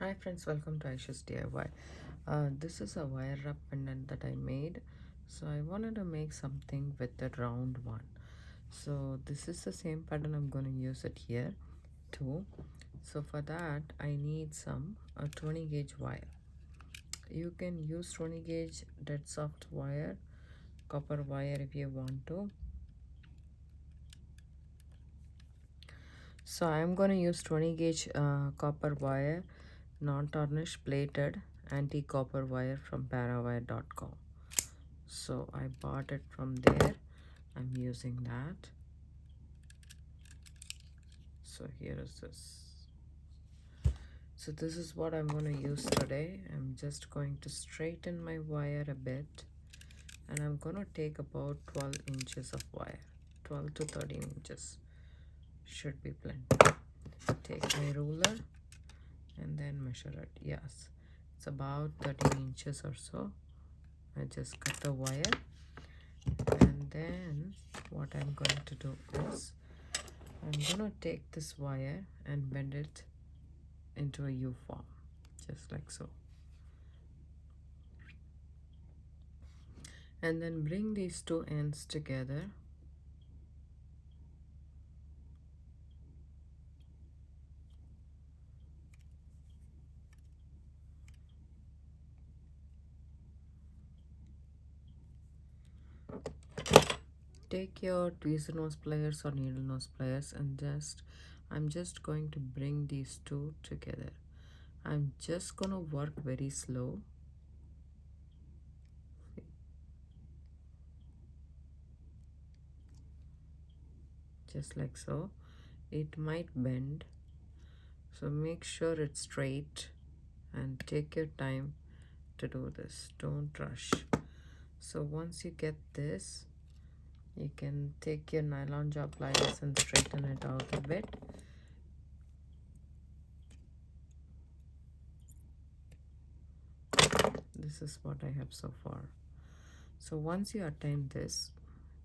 Hi friends, welcome to Aishusdiy. This is a wire wrap pendant that I made. So I wanted to make something with the round one. So this is the same pattern. I'm going to use it here too. So for that I need some 20 gauge wire. You can use 20 gauge dead soft wire, copper wire if you want to. So I'm going to use 20 gauge copper wire, non-tarnished plated anti-copper wire from parawire.com. So I bought it from there. I'm using that. So here is this. So this is what I'm going to use today. I'm just going to straighten my wire a bit, and I'm going to take about 12 inches of wire. 12 to 13 inches should be plenty. Take my ruler and then measure it. Yes, it's about 13 inches or so. I just cut the wire, and then what I'm going to do is I'm gonna take this wire and bend it into a U form, just like so, and then bring these two ends together. Take your tweezer nose pliers or needle nose pliers and I'm just going to bring these two together. I'm just gonna work very slow. Just like so. It might bend, so make sure it's straight and take your time to do this. Don't rush. So once you get this, you can take your nylon jaw pliers and straighten it out a bit. This is what I have so far. So once you attain this,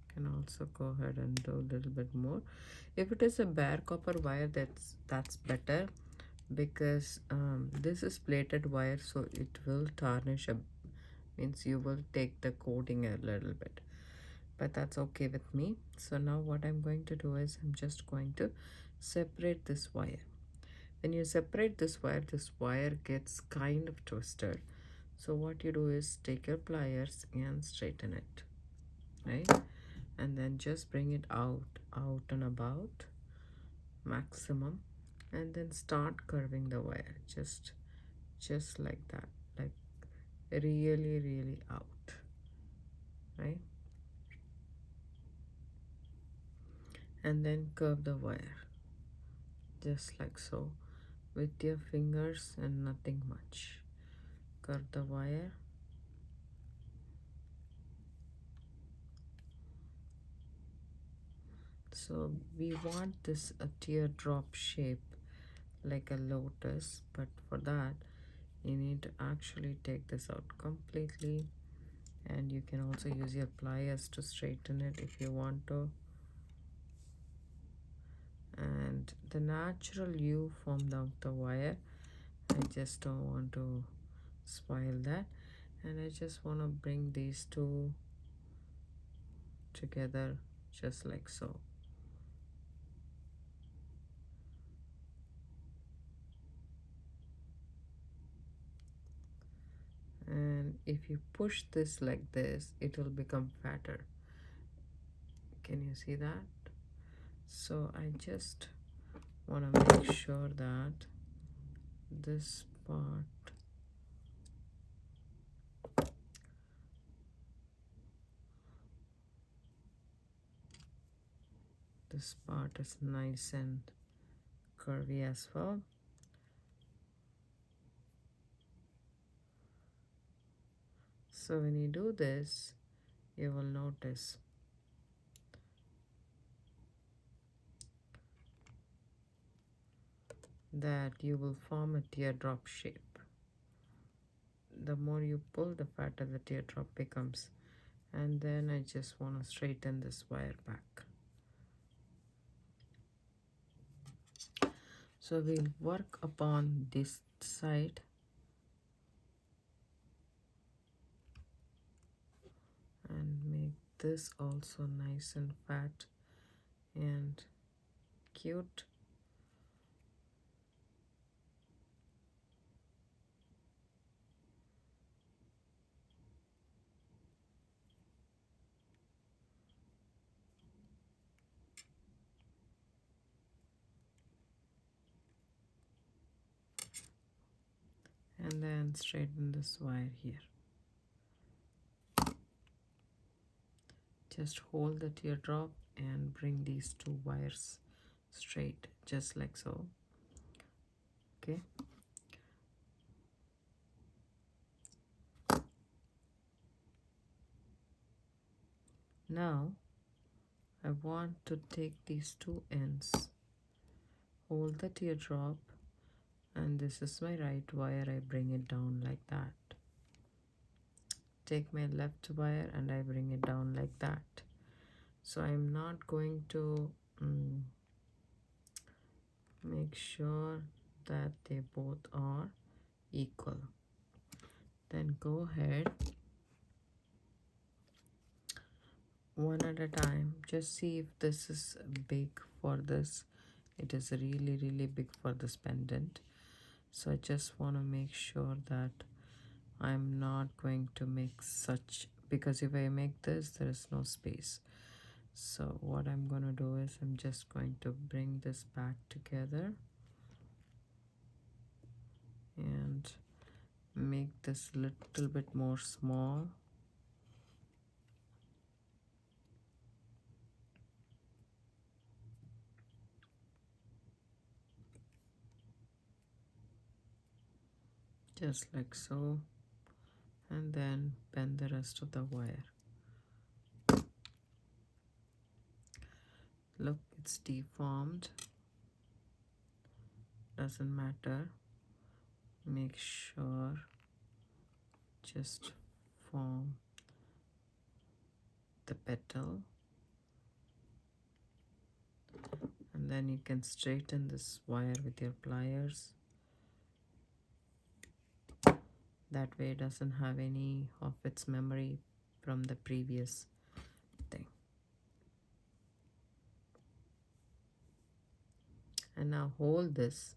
you can also go ahead and do a little bit more. If it is a bare copper wire, that's better, because this is plated wire, so it will tarnish means you will take the coating a little bit, but that's okay with me. So now what I'm going to do is I'm just going to separate this wire. When you separate this wire gets kind of twisted. So what you do is take your pliers and straighten it, right? And then just bring it out and about maximum, and then start curving the wire just like that, like really out, right? And then curve the wire just like so with your fingers and nothing much. Curve the wire. So we want this a teardrop shape like a lotus, but for that you need to actually take this out completely, and you can also use your pliers to straighten it if you want to. And the natural U formed of the wire, I just don't want to spoil that, and I just want to bring these two together just like so. And if you push this like this, it will become fatter. Can you see that? So I just want to make sure that this part is nice and curvy as well. So when you do this, you will notice that you will form a teardrop shape. The more you pull, the fatter the teardrop becomes. And then I just want to straighten this wire back. So we'll work upon this side and make this also nice and fat and cute. And then straighten this wire here. Just hold the teardrop and bring these two wires straight, just like so. Okay. Now I want to take these two ends, hold the teardrop, and this is my right wire. I bring it down like that. Take my left wire and I bring it down like that. So I'm not going to make sure that they both are equal. Then go ahead, one at a time. Just see if this is big for this. It is really big for this pendant. So I just want to make sure that I'm not going to make such, because if I make this, there is no space. So what I'm going to do is I'm just going to bring this back together and make this little bit more small. Just like so, and then bend the rest of the wire. Look, it's deformed, doesn't matter. Make sure just form the petal, and then you can straighten this wire with your pliers. That way it doesn't have any of its memory from the previous thing. And now hold this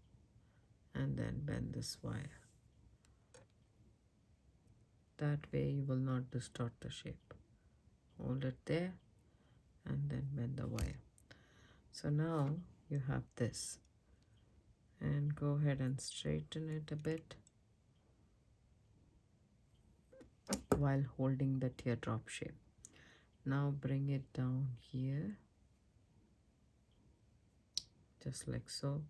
and then bend this wire. That way you will not distort the shape. Hold it there and then bend the wire. So now you have this, and go ahead and straighten it a bit while holding the teardrop shape. Now bring it down here, just like so,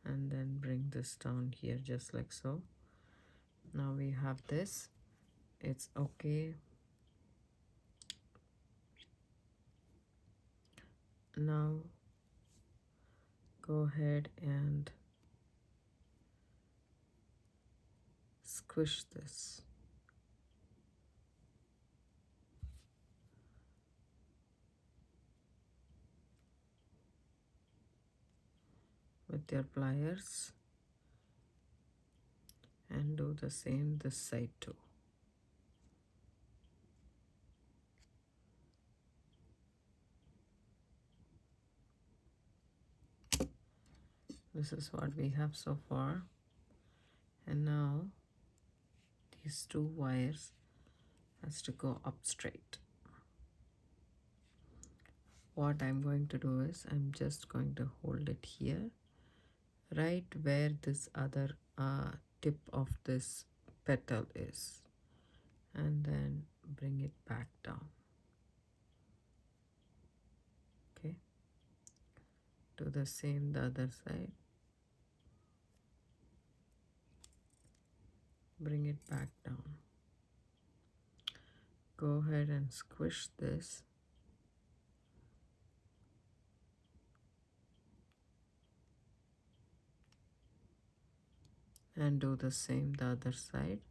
and then bring this down here, just like so. Now we have this. It's okay. Now go ahead and squish this. With your pliers, and do the same this side too. This is what we have so far, and now these two wires has to go up straight. What I'm going to do is I'm just going to hold it here, right where this other tip of this petal is, and then bring it back down. Okay, do the same the other side. Bring it back down. Go ahead and squish this, and do the same the other side.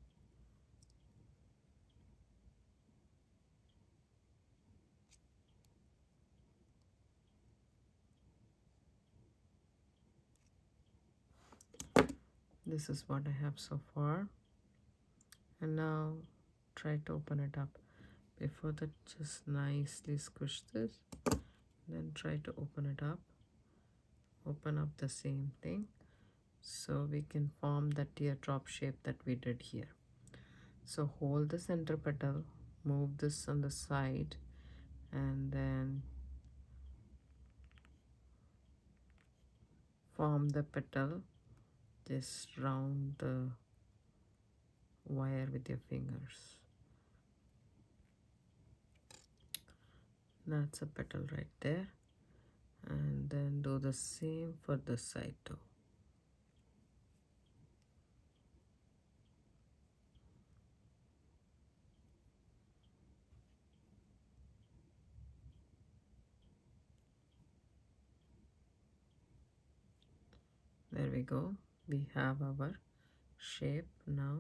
This is what I have so far. And now try to open it up. Before that, just nicely squish this, then try to open it up. Open up the same thing so we can form the teardrop shape that we did here. So hold the center petal, move this on the side, and then form the petal. Just round the wire with your fingers. That's a petal right there. And then do the same for this side too. There we go. We have our shape now.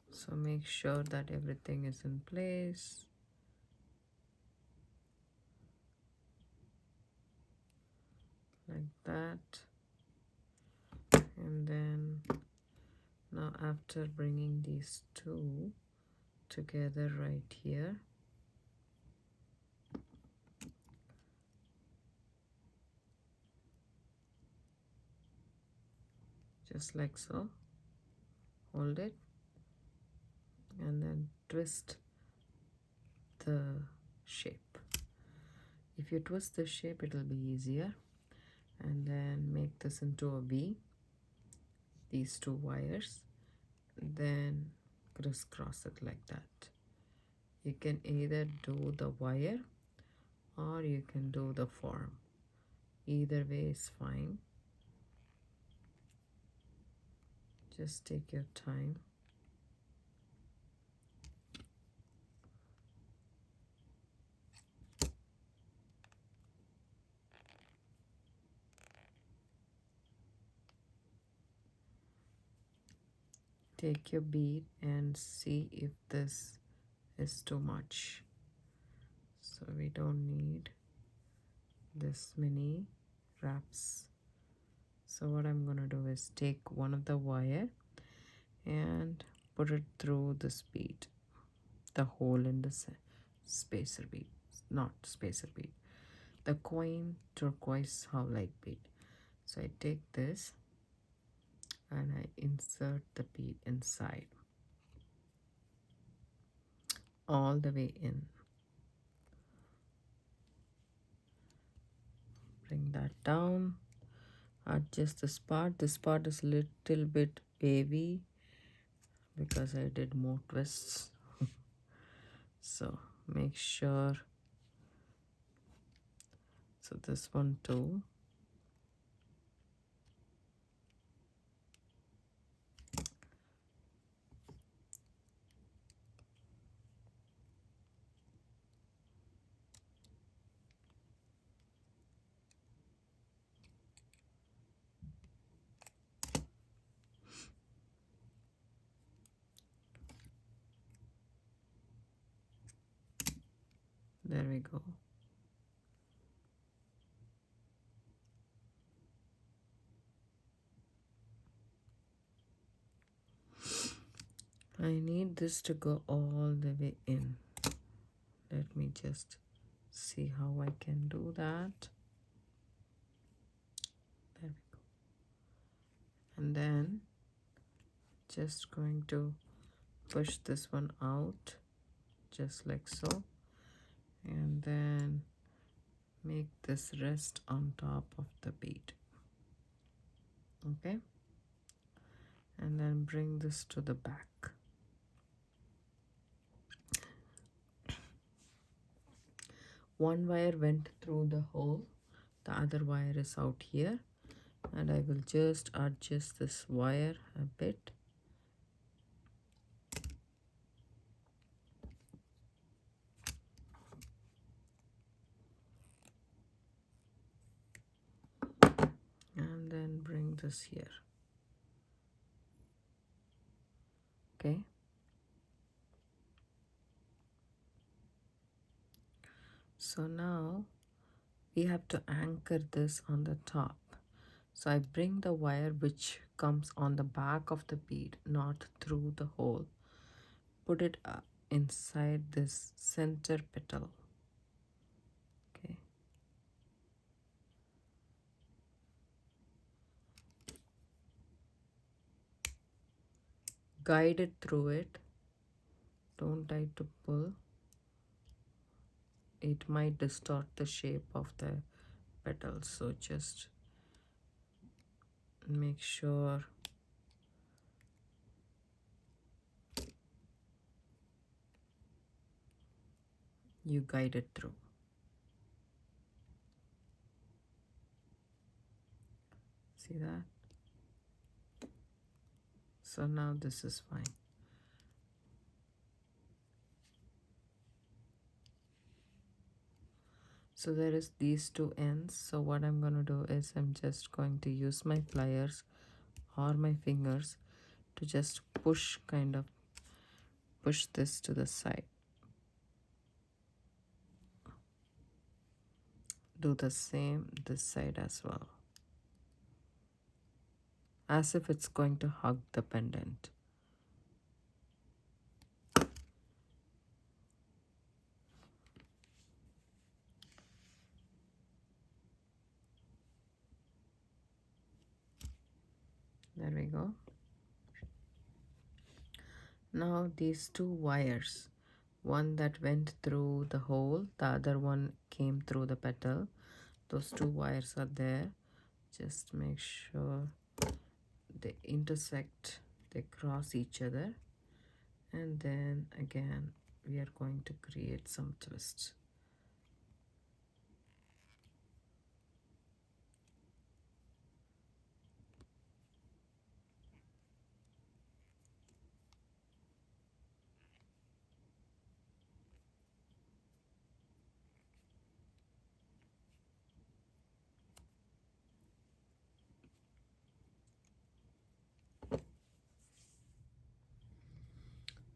So make sure that everything is in place. Like that. And then now after bringing these two together right here, just like so, hold it and then twist the shape. If you twist the shape, it will be easier. And then make this into a V, these two wires, then crisscross it like that. You can either do the wire or you can do the form. Either way is fine. Just take your time. Take your bead and see if this is too much. So we don't need this many wraps. So what I'm going to do is take one of the wire and put it through this bead, the hole in the spacer bead, not spacer bead, the coin turquoise howlite bead. So I take this and I insert the bead inside, all the way in. Bring that down, adjust this part. This part is a little bit wavy because I did more twists. So make sure, so this one too. There we go. I need this to go all the way in. Let me just see how I can do that. There we go. And then just going to push this one out just like so, and then make this rest on top of the bead. Okay, and then bring this to the back. One wire went through the hole, the other wire is out here, and I will just adjust this wire a bit. And then bring this here. Okay. So now we have to anchor this on the top. So I bring the wire which comes on the back of the bead, not through the hole. Put it inside this center petal. Okay. Guide it through it. Don't try to pull. It might distort the shape of the petals. So just make sure you guide it through. See that? So now this is fine. So there is these two ends. So what I'm going to do is I'm just going to use my pliers or my fingers to just push, kind of push this to the side. Do the same this side as well, as if it's going to hug the pendant. There we go. Now these two wires, one that went through the hole, the other one came through the petal. Those two wires are there. Just make sure they intersect, they cross each other, and then again we are going to create some twists.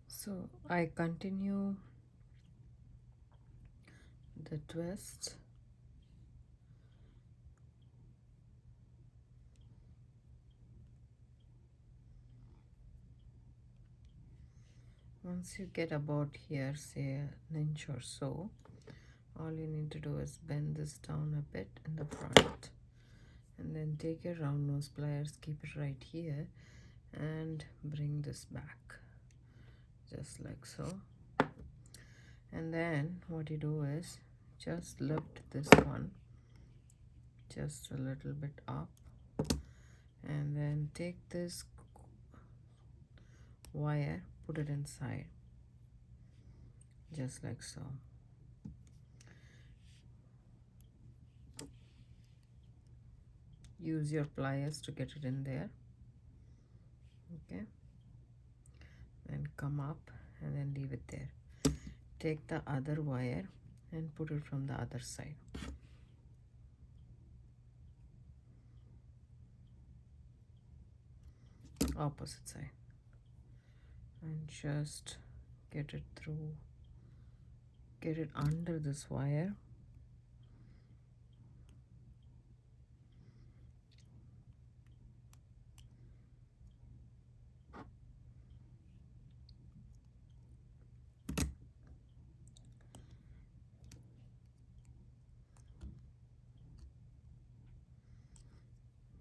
So I continue the twist. Once you get about here, say an inch or so, all you need to do is bend this down a bit in the front, and then take your round nose pliers, keep it right here, and bring this back just like so. And then what you do is just lift this one just a little bit up, and then take this wire, put it inside just like so. Use your pliers to get it in there. Okay, then come up and then leave it there. Take the other wire and put it from the other side. Opposite side. And just get it through, get it under this wire.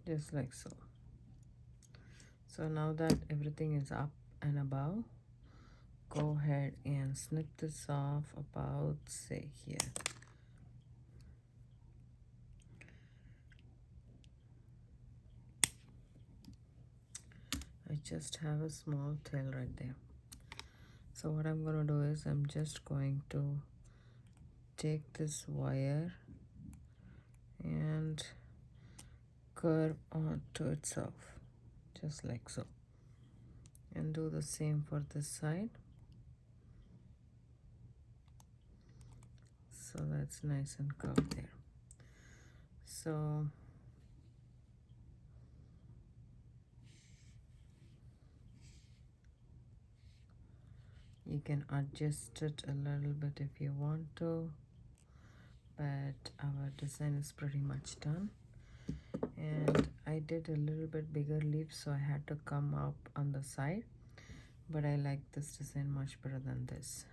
Just like so. So now that everything is up and above, go ahead and snip this off about, say, here. I just have a small tail right there. So what I'm going to do is I'm just going to take this wire and curve onto itself just like so, and do the same for this side. So that's nice and curved there. So you can adjust it a little bit if you want to, but our design is pretty much done. and I did a little bit bigger leaf, so I had to come up on the side, but I like this design much better than this.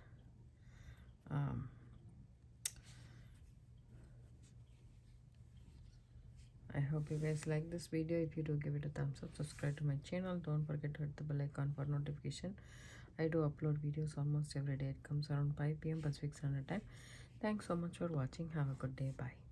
I hope you guys like this video. If you do, give it a thumbs up, subscribe to my channel, don't forget to hit the bell icon for notification. I do upload videos almost every day. It comes around 5 p.m. Pacific Standard Time. Thanks so much for watching. Have a good day. Bye.